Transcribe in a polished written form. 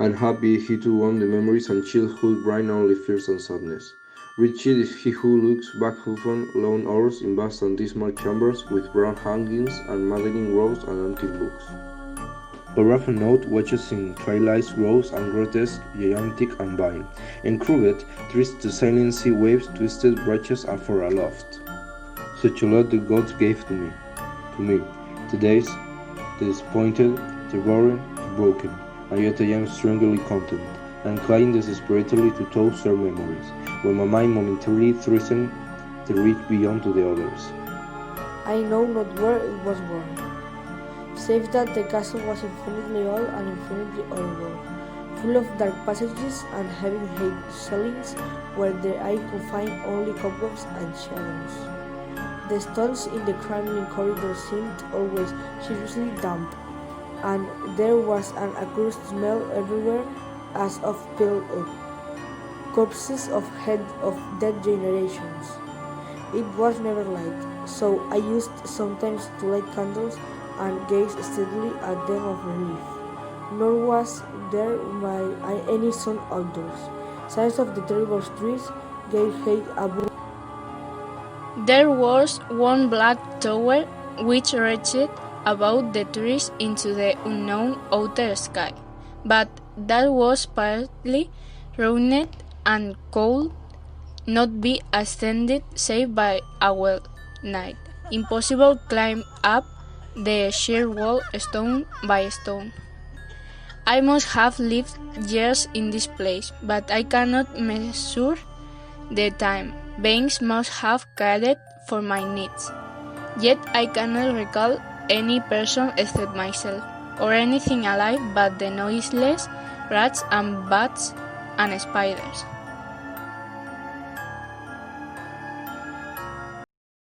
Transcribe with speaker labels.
Speaker 1: Unhappy he too won the memories and childhood bring only fears and sadness. Wretched is he who looks back often lone hours in vast and dismal chambers with brown hangings and maddening rows and empty books. Paragraph note watches in twilights gross and grotesque, gigantic and vine, and curved, trist to silent sea waves, twisted branches and for aloft. Such a lot the gods gave to me, the days, the disappointed, the barren, the broken, and yet I am strangely content, and clinging desperately to those their memories, when my mind momentarily threatened to reach beyond to the others.
Speaker 2: I know not where it was born, save that the castle was infinitely old and infinitely horrible, full of dark passages and heavy ceilings where the eye could find only cobwebs and shadows. The stones in the crumbling corridor seemed always seriously damp, and there was an accursed smell everywhere as of piled up corpses of dead generations. It was never light, so I used sometimes to light candles and gaze steadily at them of relief. Nor was there by any sun outdoors. Signs of the terrible trees gave hate above.
Speaker 3: There was one black tower which reached above the trees into the unknown outer sky, but that was partly ruined and could not be ascended save by a well night. Impossible to climb up the sheer wall stone by stone. I must have lived years in this place, but I cannot measure the time. Veins must have cared for my needs. Yet I cannot recall any person except myself, or anything alive but the noiseless rats and bats and spiders.